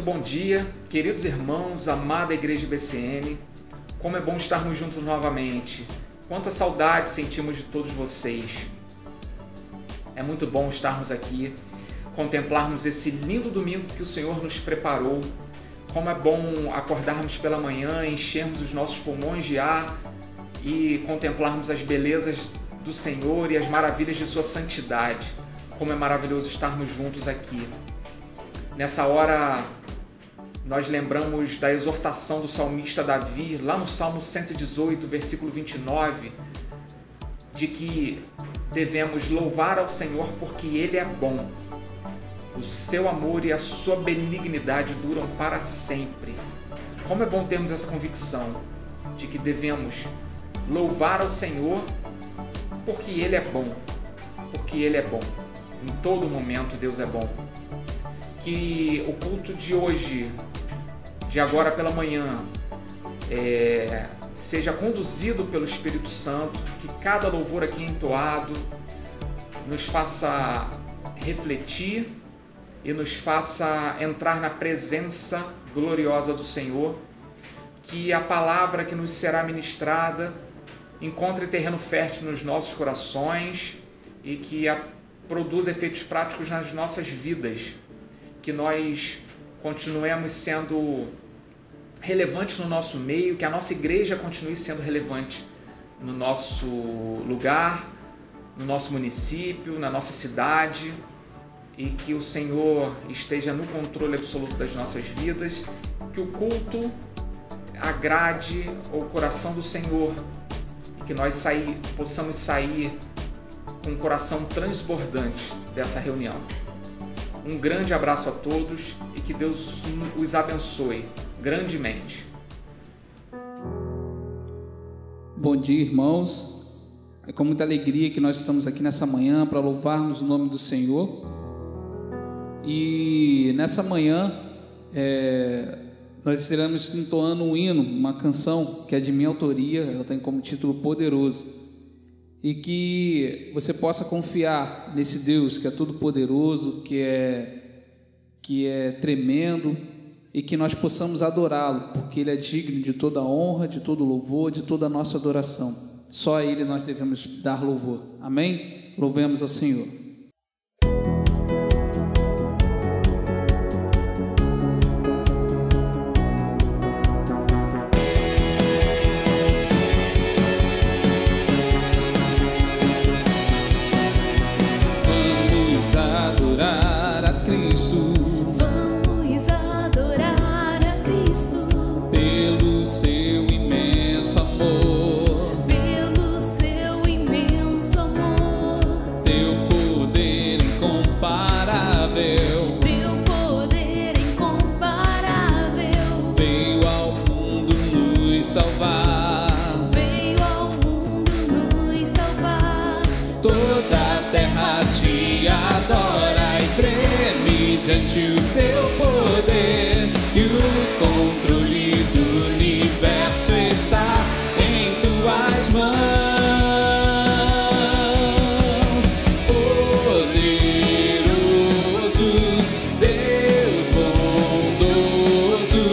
bom dia, queridos irmãos, amada Igreja IBCM. Como é bom estarmos juntos novamente. Quanta saudade sentimos de todos vocês. É muito bom estarmos aqui, contemplarmos esse lindo domingo que o Senhor nos preparou. Como é bom acordarmos pela manhã, enchermos os nossos pulmões de ar e contemplarmos as belezas do Senhor e as maravilhas de sua santidade. Como é maravilhoso estarmos juntos aqui. Nessa hora, nós lembramos da exortação do salmista Davi, lá no Salmo 118, versículo 29, de que devemos louvar ao Senhor porque Ele é bom. O seu amor e a sua benignidade duram para sempre. Como é bom termos essa convicção de que devemos louvar ao Senhor porque Ele é bom. Porque Ele é bom. Em todo momento Deus é bom. Que o culto de hoje, de agora pela manhã, seja conduzido pelo Espírito Santo, que cada louvor aqui entoado nos faça refletir e nos faça entrar na presença gloriosa do Senhor, que a palavra que nos será ministrada encontre terreno fértil nos nossos corações e que produza efeitos práticos nas nossas vidas, que nós continuemos sendo relevantes no nosso meio, que a nossa igreja continue sendo relevante no nosso lugar, no nosso município, na nossa cidade, e que o Senhor esteja no controle absoluto das nossas vidas, que o culto agrade o coração do Senhor e que nós possamos sair com um coração transbordante dessa reunião. Um grande abraço a todos e que Deus os abençoe grandemente. Bom dia, irmãos. É com muita alegria que nós estamos aqui nessa manhã para louvarmos o nome do Senhor. E nessa manhã nós estaremos entoando um hino, uma canção que é de minha autoria, ela tem como título Poderoso. E que você possa confiar nesse Deus que é todo poderoso, que é tremendo, e que nós possamos adorá-lo, porque Ele é digno de toda honra, de todo louvor, de toda a nossa adoração. Só a Ele nós devemos dar louvor. Amém? Louvemos ao Senhor. Diante o teu poder e o controle do universo está em tuas mãos. Poderoso, Deus bondoso,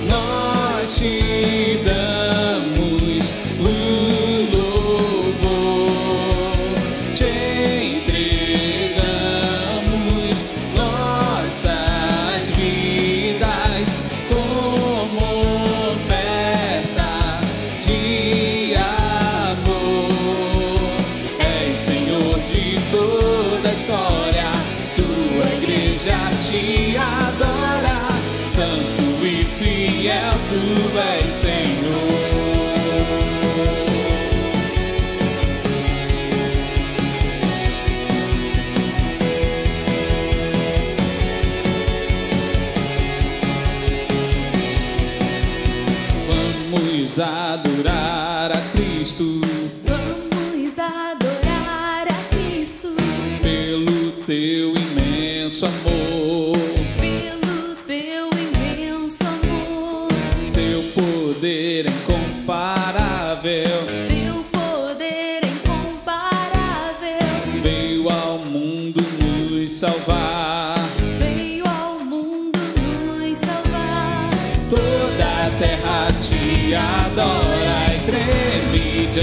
nós te damos o louvor, te entregamos nossa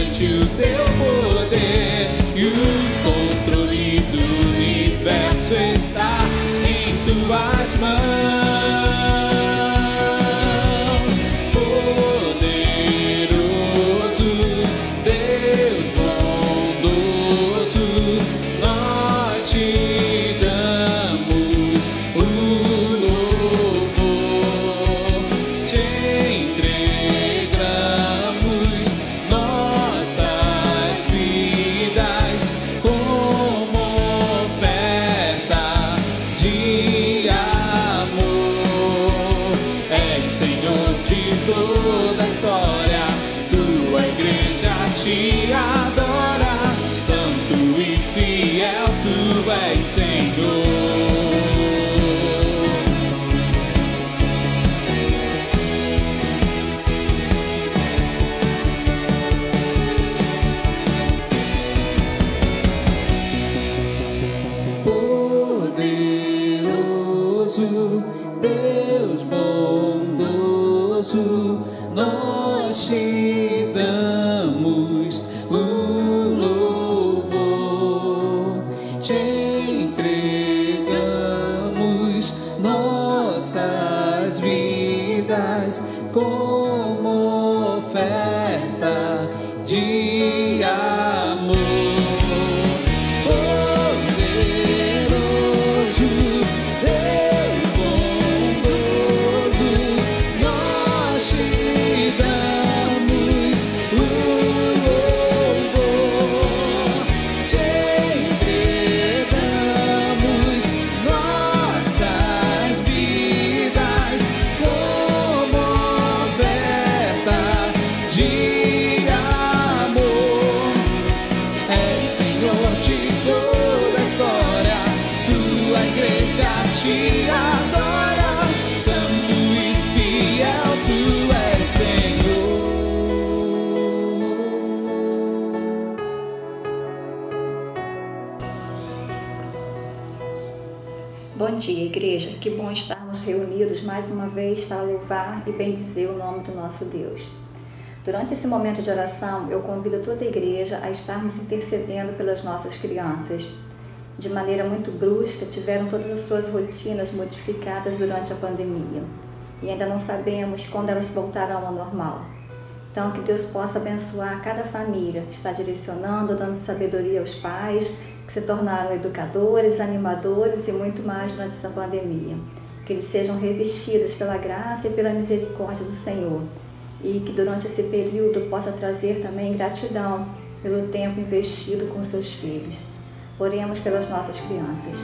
sente o teu poder e o controle do universo está em tuas mãos. Toda a história, tua igreja te adora, santo e fiel, tu és Senhor. Poderoso Deus bondoso, nós te damos o louvor, te entregamos nossas vidas como oferta de amor. Te adora, santo e fiel, tu és Senhor. Bom dia, igreja. Que bom estarmos reunidos mais uma vez para louvar e bendizer o nome do nosso Deus. Durante esse momento de oração, eu convido toda a igreja a estarmos intercedendo pelas nossas crianças. De maneira muito brusca, tiveram todas as suas rotinas modificadas durante a pandemia e ainda não sabemos quando elas voltarão ao normal. Então, que Deus possa abençoar cada família, está direcionando, dando sabedoria aos pais, que se tornaram educadores, animadores e muito mais durante essa pandemia. Que eles sejam revestidos pela graça e pela misericórdia do Senhor e que durante esse período possa trazer também gratidão pelo tempo investido com seus filhos. Oremos pelas nossas crianças.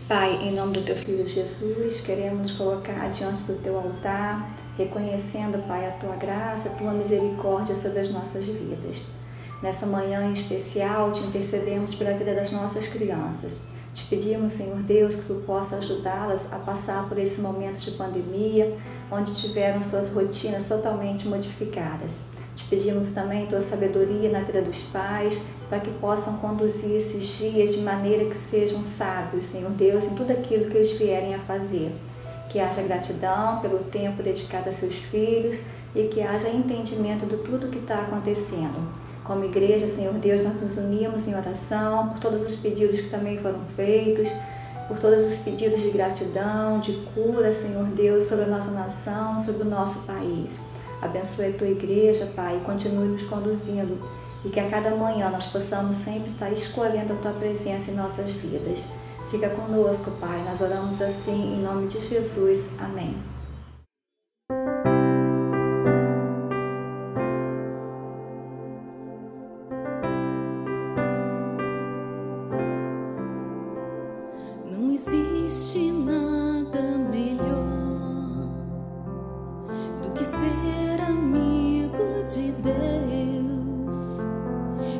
Pai, em nome do Teu Filho Jesus, queremos nos colocar diante do Teu altar, reconhecendo, Pai, a Tua graça, a Tua misericórdia sobre as nossas vidas. Nessa manhã em especial, te intercedemos pela vida das nossas crianças. Te pedimos, Senhor Deus, que Tu possa ajudá-las a passar por esse momento de pandemia, onde tiveram suas rotinas totalmente modificadas. Te pedimos também Tua sabedoria na vida dos pais, para que possam conduzir esses dias de maneira que sejam sábios, Senhor Deus, em tudo aquilo que eles vierem a fazer. Que haja gratidão pelo tempo dedicado a seus filhos e que haja entendimento de tudo que está acontecendo. Como igreja, Senhor Deus, nós nos unimos em oração por todos os pedidos que também foram feitos, por todos os pedidos de gratidão, de cura, Senhor Deus, sobre a nossa nação, sobre o nosso país. Abençoe a tua igreja, Pai, e continue nos conduzindo, e que a cada manhã nós possamos sempre estar escolhendo a tua presença em nossas vidas. Fica conosco, Pai, nós oramos assim em nome de Jesus. Amém. Não existe nada melhor do que ser amigo de Deus,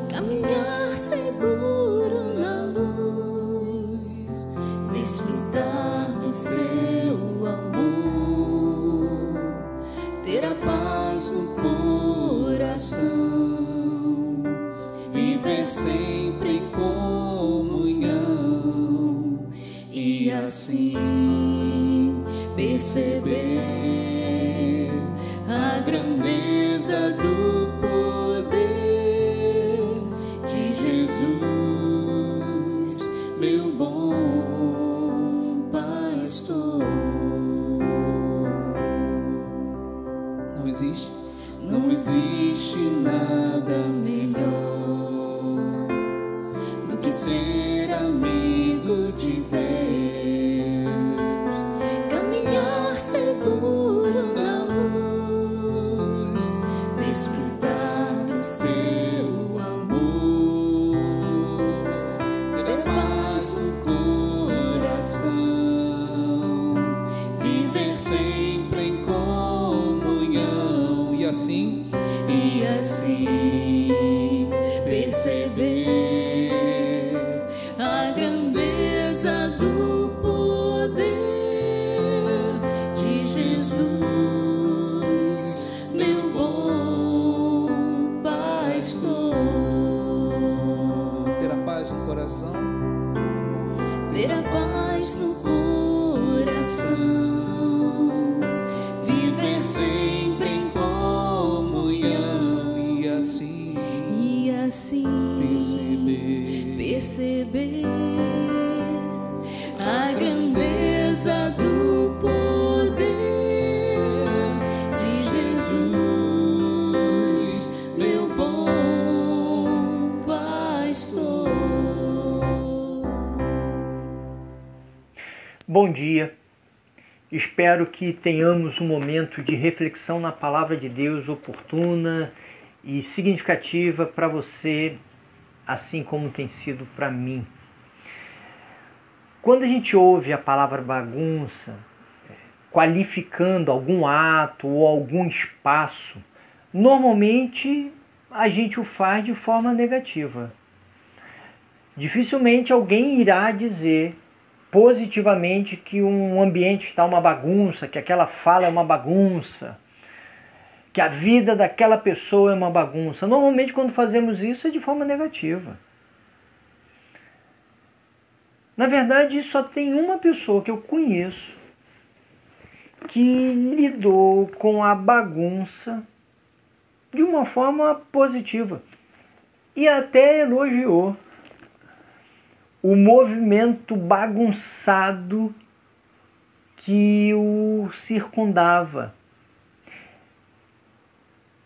caminhar seguro na luz, desfrutar do seu amor, ter a paz no coração, viver sempre em comunhão e assim perceber a grandeza do poder de Jesus, meu bom pastor. Não existe nada melhor do que ser amigo de Deus, caminhar seguro na luz, desfrutar do seu amor, ter paz no coração, viver sempre em comunhão E assim perceber a grandeza do poder de Jesus, meu bom pastor. ter a paz no coração, Ter a paz no coração, viver sempre em comunhão e assim perceber a grandeza do poder de Jesus, meu bom pastor. Bom dia, espero que tenhamos um momento de reflexão na Palavra de Deus oportuna e significativa para você, assim como tem sido para mim. Quando a gente ouve a palavra bagunça, qualificando algum ato ou algum espaço, normalmente a gente o faz de forma negativa. Dificilmente alguém irá dizer positivamente que um ambiente está uma bagunça, que aquela fala é uma bagunça, que a vida daquela pessoa é uma bagunça. Normalmente quando fazemos isso é de forma negativa. Na verdade, só tem uma pessoa que eu conheço que lidou com a bagunça de uma forma positiva e até elogiou o movimento bagunçado que o circundava.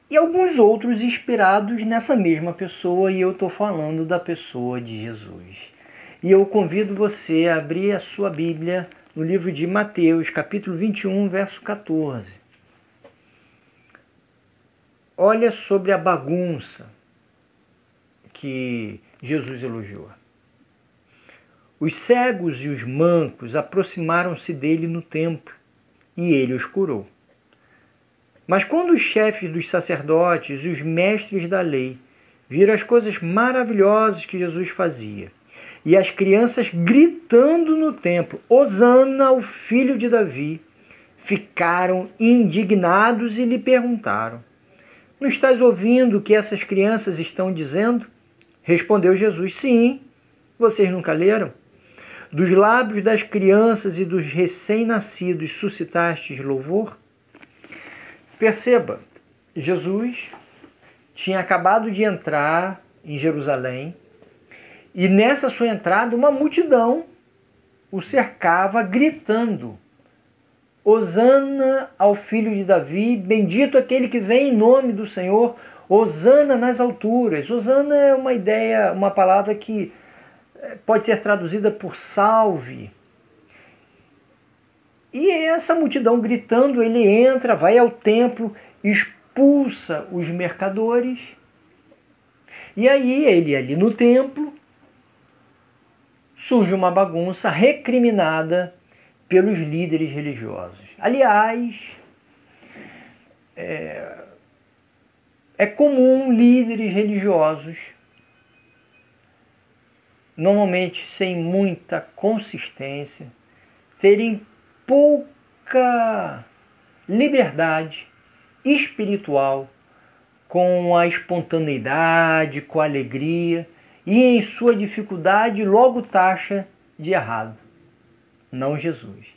E alguns outros inspirados nessa mesma pessoa, e eu estou falando da pessoa de Jesus. E eu convido você a abrir a sua Bíblia no livro de Mateus, capítulo 21, verso 14. Olha sobre a bagunça que Jesus elogiou. Os cegos e os mancos aproximaram-se dele no templo, e ele os curou. Mas quando os chefes dos sacerdotes e os mestres da lei viram as coisas maravilhosas que Jesus fazia, e as crianças gritando no templo, Hosana ao filho de Davi, ficaram indignados e lhe perguntaram: não estás ouvindo o que essas crianças estão dizendo? Respondeu Jesus: sim, vocês nunca leram? Dos lábios das crianças e dos recém-nascidos suscitastes louvor? Perceba, Jesus tinha acabado de entrar em Jerusalém, e nessa sua entrada uma multidão o cercava gritando: Hosana ao filho de Davi, bendito aquele que vem em nome do Senhor, Hosana nas alturas. Hosana é uma ideia, uma palavra que pode ser traduzida por salve. E essa multidão gritando, ele entra, vai ao templo, expulsa os mercadores. E aí ele ali no templo, surge uma bagunça recriminada pelos líderes religiosos. Aliás, é comum líderes religiosos, normalmente sem muita consistência, terem pouca liberdade espiritual com a espontaneidade, com a alegria, e em sua dificuldade logo taxa de errado. Não Jesus.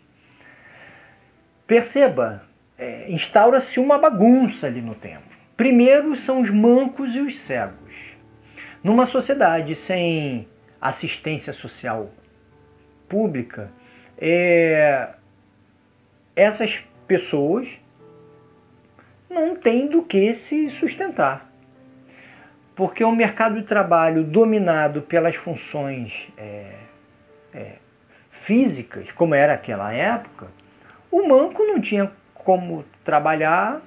Perceba, instaura-se uma bagunça ali no templo. Primeiro são os mancos e os cegos. Numa sociedade sem assistência social pública, essas pessoas não têm do que se sustentar. Porque o mercado de trabalho dominado pelas funções físicas, como era aquela época, o manco não tinha como trabalhar,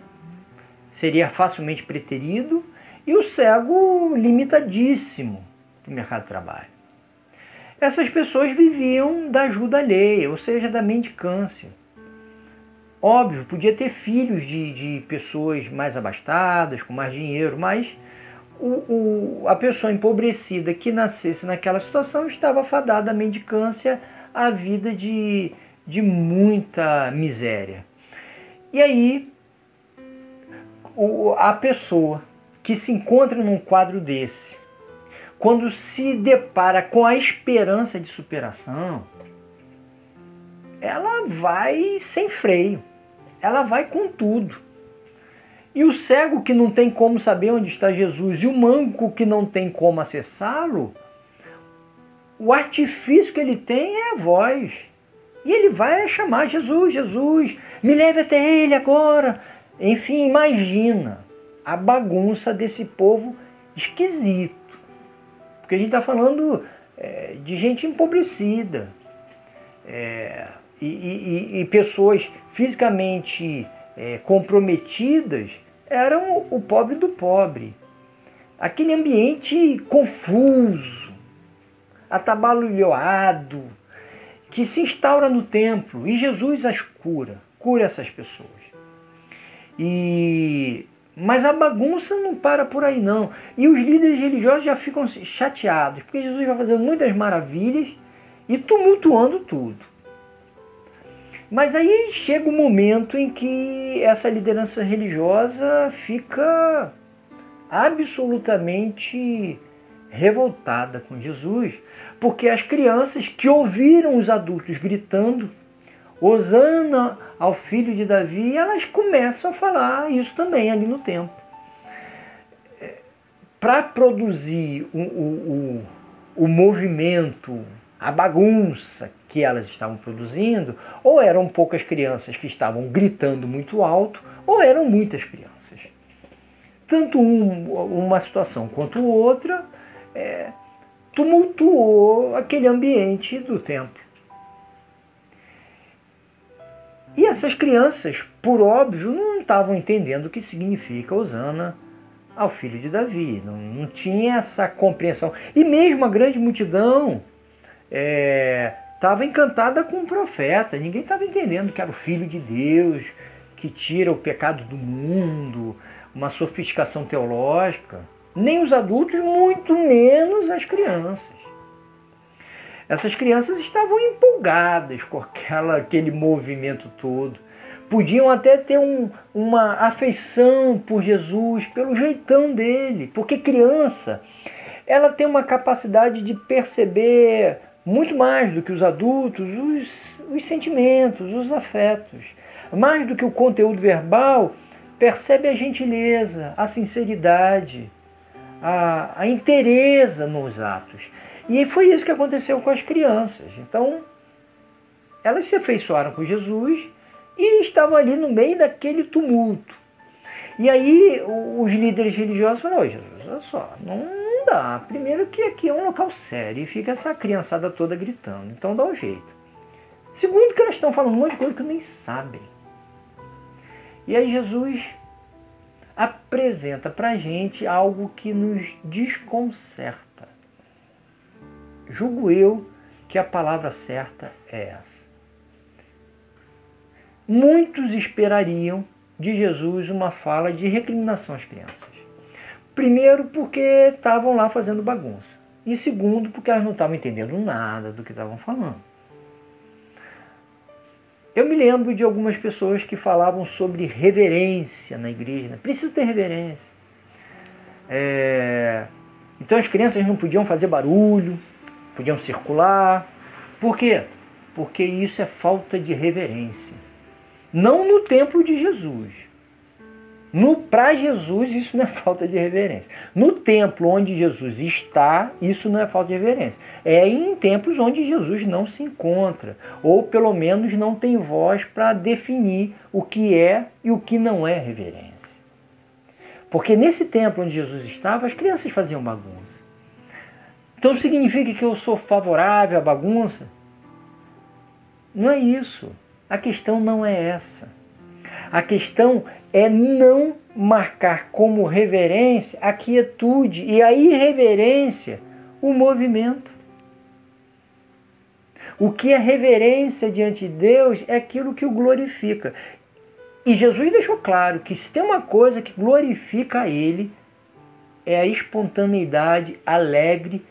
seria facilmente preterido, e o cego limitadíssimo no mercado de trabalho. Essas pessoas viviam da ajuda alheia, ou seja, da mendicância. Óbvio, podia ter filhos de pessoas mais abastadas, com mais dinheiro, mas a pessoa empobrecida que nascesse naquela situação estava fadada à mendicância, à vida de muita miséria. E aí, a pessoa que se encontra num quadro desse, quando se depara com a esperança de superação, ela vai sem freio, ela vai com tudo. E o cego que não tem como saber onde está Jesus e o manco que não tem como acessá-lo, o artifício que ele tem é a voz. E ele vai chamar Jesus, Jesus, me leve até ele agora. Enfim, imagina a bagunça desse povo esquisito. Porque a gente está falando de gente empobrecida. E pessoas fisicamente comprometidas eram o pobre do pobre. Aquele ambiente confuso, atabalhoado, que se instaura no templo. E Jesus as cura essas pessoas. Mas a bagunça não para por aí não. E os líderes religiosos já ficam chateados, porque Jesus vai fazendo muitas maravilhas e tumultuando tudo. Mas aí chega o momento em que essa liderança religiosa fica absolutamente revoltada com Jesus, porque as crianças que ouviram os adultos gritando Hosana ao filho de Davi, elas começam a falar isso também ali no templo. Para produzir o movimento, a bagunça que elas estavam produzindo, ou eram poucas crianças que estavam gritando muito alto, ou eram muitas crianças. Tanto uma situação quanto outra tumultuou aquele ambiente do templo. E essas crianças, por óbvio, não estavam entendendo o que significa Hosana ao filho de Davi. Não tinha essa compreensão. E mesmo a grande multidão estava encantada com o profeta. Ninguém estava entendendo que era o Filho de Deus, que tira o pecado do mundo, uma sofisticação teológica. Nem os adultos, muito menos as crianças. Essas crianças estavam empolgadas com aquele movimento todo. Podiam até ter uma afeição por Jesus, pelo jeitão dele. Porque criança, ela tem uma capacidade de perceber muito mais do que os adultos, os sentimentos, os afetos. Mais do que o conteúdo verbal, percebe a gentileza, a sinceridade, a inteireza nos atos. E foi isso que aconteceu com as crianças. Então, elas se afeiçoaram com Jesus e estavam ali no meio daquele tumulto. E aí os líderes religiosos falaram: "Ô Jesus, olha só, não dá. Primeiro que aqui é um local sério e fica essa criançada toda gritando. Então dá um jeito. Segundo que elas estão falando um monte de coisa que nem sabem." E aí Jesus apresenta para a gente algo que nos desconcerta. Julgo eu que a palavra certa é essa. Muitos esperariam de Jesus uma fala de recriminação às crianças. Primeiro, porque estavam lá fazendo bagunça. E segundo, porque elas não estavam entendendo nada do que estavam falando. Eu me lembro de algumas pessoas que falavam sobre reverência na igreja. Né? Preciso ter reverência. Então as crianças não podiam fazer barulho, podiam circular. Por quê? Porque isso é falta de reverência. Não no templo de Jesus. Para Jesus, isso não é falta de reverência. No templo onde Jesus está, isso não é falta de reverência. É em templos onde Jesus não se encontra, ou pelo menos não tem voz para definir o que é e o que não é reverência. Porque nesse templo onde Jesus estava, as crianças faziam bagunça. Então significa que eu sou favorável à bagunça? Não é isso. A questão não é essa. A questão é não marcar como reverência a quietude e a irreverência, o movimento. O que é reverência diante de Deus é aquilo que o glorifica. E Jesus deixou claro que se tem uma coisa que glorifica a Ele, é a espontaneidade alegre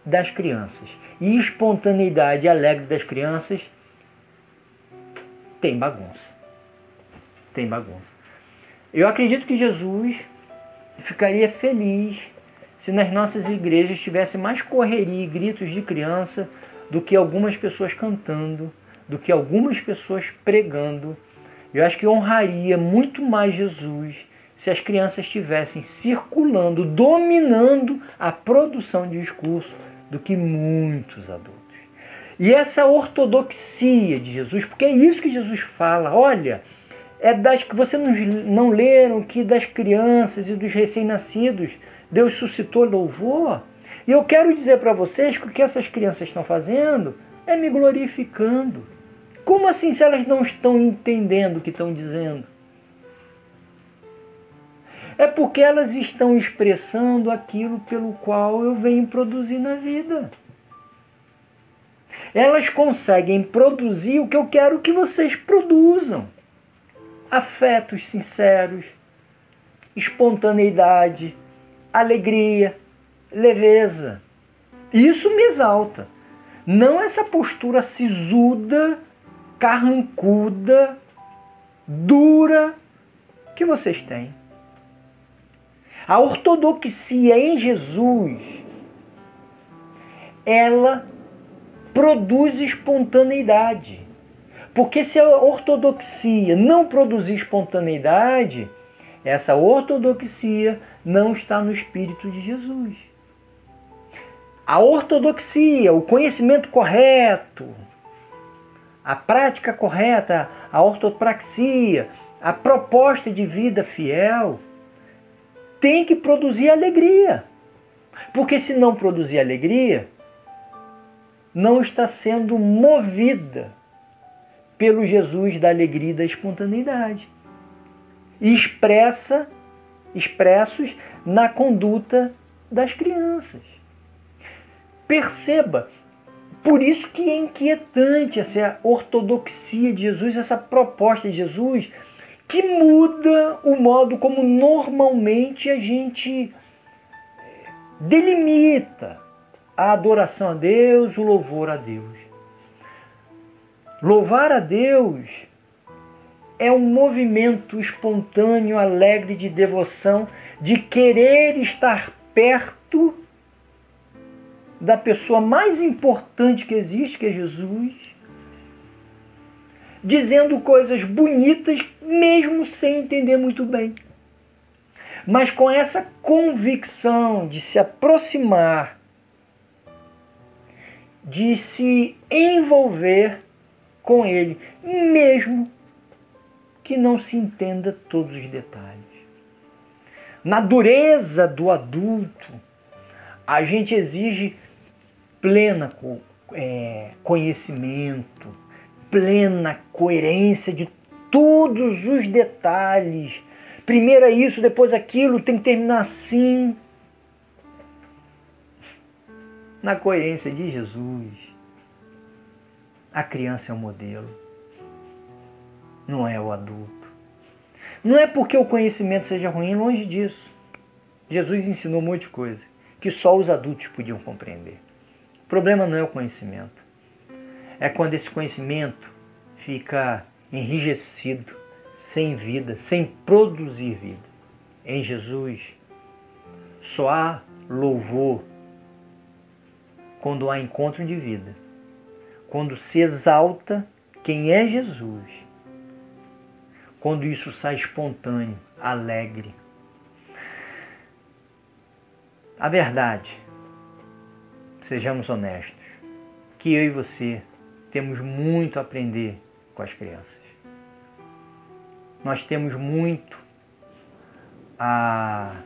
das crianças. E espontaneidade alegre das crianças tem bagunça. Tem bagunça. Eu acredito que Jesus ficaria feliz se nas nossas igrejas tivesse mais correria e gritos de criança do que algumas pessoas cantando, do que algumas pessoas pregando. Eu acho que honraria muito mais Jesus se as crianças estivessem circulando, dominando a produção de discurso do que muitos adultos. E essa ortodoxia de Jesus, porque é isso que Jesus fala, olha, é das que vocês não leram que das crianças e dos recém-nascidos Deus suscitou louvor? E eu quero dizer para vocês que o que essas crianças estão fazendo é me glorificando. Como assim se elas não estão entendendo o que estão dizendo? É porque elas estão expressando aquilo pelo qual eu venho produzir na vida. Elas conseguem produzir o que eu quero que vocês produzam. Afetos sinceros, espontaneidade, alegria, leveza. Isso me exalta. Não essa postura sisuda, carrancuda, dura que vocês têm. A ortodoxia em Jesus, ela produz espontaneidade. Porque se a ortodoxia não produzir espontaneidade, essa ortodoxia não está no Espírito de Jesus. A ortodoxia, o conhecimento correto, a prática correta, a ortopraxia, a proposta de vida fiel, tem que produzir alegria. Porque se não produzir alegria, não está sendo movida pelo Jesus da alegria e da espontaneidade. E expressos na conduta das crianças. Perceba, por isso que é inquietante essa ortodoxia de Jesus, essa proposta de Jesus, que muda o modo como normalmente a gente delimita a adoração a Deus, o louvor a Deus. Louvar a Deus é um movimento espontâneo, alegre de devoção, de querer estar perto da pessoa mais importante que existe, que é Jesus, dizendo coisas bonitas, mesmo sem entender muito bem. mas com essa convicção de se aproximar, de se envolver com ele, mesmo que não se entenda todos os detalhes. Na dureza do adulto, a gente exige plena conhecimento, plena coerência de todos os detalhes. Primeiro é isso, depois aquilo, tem que terminar assim. Na coerência de Jesus, a criança é o modelo, não é o adulto. Não é porque o conhecimento seja ruim, longe disso. Jesus ensinou um monte de coisa que só os adultos podiam compreender. O problema não é o conhecimento. É quando esse conhecimento fica enrijecido, sem vida, sem produzir vida. Em Jesus, só há louvor quando há encontro de vida. Quando se exalta quem é Jesus. Quando isso sai espontâneo, alegre. A verdade, sejamos honestos, que eu e você temos muito a aprender com as crianças. Nós temos muito a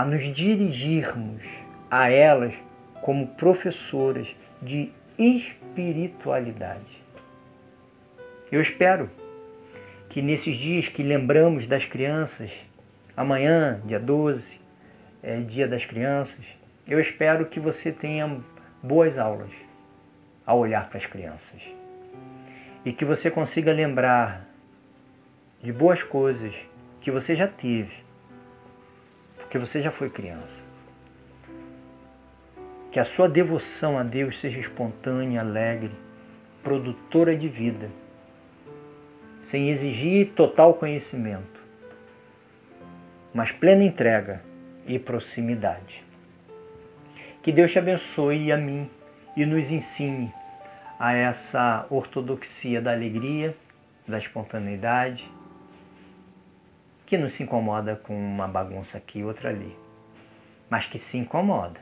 nos dirigirmos a elas como professoras de espiritualidade. Eu espero que nesses dias que lembramos das crianças, amanhã, dia 12, é Dia das Crianças, eu espero que você tenha boas aulas ao olhar para as crianças. E que você consiga lembrar de boas coisas que você já teve, porque você já foi criança. Que a sua devoção a Deus seja espontânea, alegre, produtora de vida, sem exigir total conhecimento, mas plena entrega e proximidade. Que Deus te abençoe a mim e nos ensine a essa ortodoxia da alegria, da espontaneidade, que não se incomoda com uma bagunça aqui e outra ali, mas que se incomoda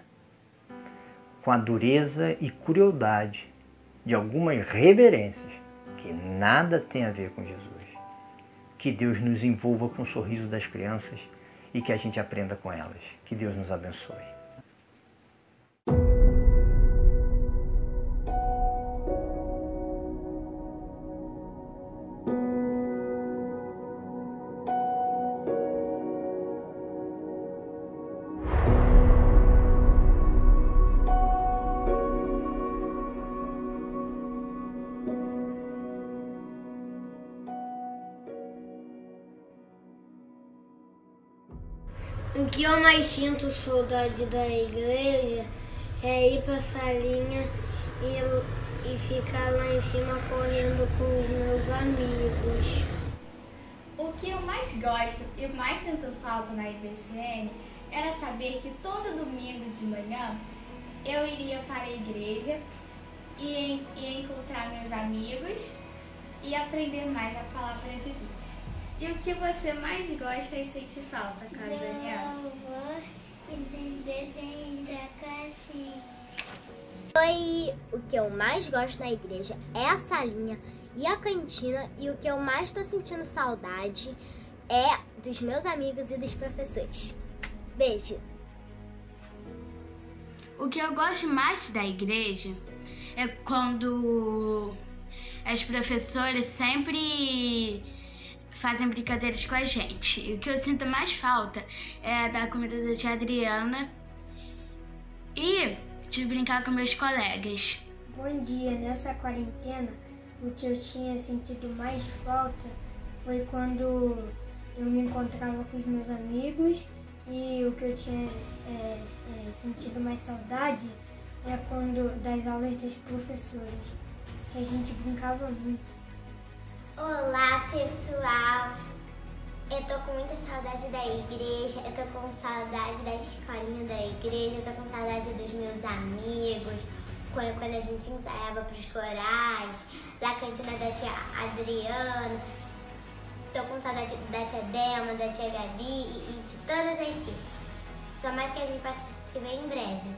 com a dureza e crueldade de algumas reverências que nada tem a ver com Jesus. Que Deus nos envolva com o sorriso das crianças e que a gente aprenda com elas. Que Deus nos abençoe. O que eu mais sinto saudade da igreja é ir pra salinha e ficar lá em cima correndo com os meus amigos. O que eu mais gosto e mais sinto falta na IBCN era saber que todo domingo de manhã eu iria para a igreja e encontrar meus amigos e aprender mais a palavra de Deus. E o que você mais gosta e sente falta, cara Daniel? Eu vou desenho da casinha. Oi, o que eu mais gosto na igreja é a salinha e a cantina, e o que eu mais estou sentindo saudade é dos meus amigos e dos professores. Beijo! O que eu gosto mais da igreja é quando as professoras sempre fazem brincadeiras com a gente. E o que eu sinto mais falta é da comida da tia Adriana e de brincar com meus colegas. Bom dia, nessa quarentena, o que eu tinha sentido mais falta foi quando eu me encontrava com os meus amigos, e o que eu tinha sentido mais saudade é das aulas das professoras, que a gente brincava muito. Olá, pessoal! Eu tô com muita saudade da igreja, eu tô com saudade da escolinha da igreja, eu tô com saudade dos meus amigos, quando a gente ensaiava pros corais, da cantina da tia Adriana. tô com saudade da tia Delma, da tia Gabi e de todas as tias. Tomara que a gente possa se ver em breve.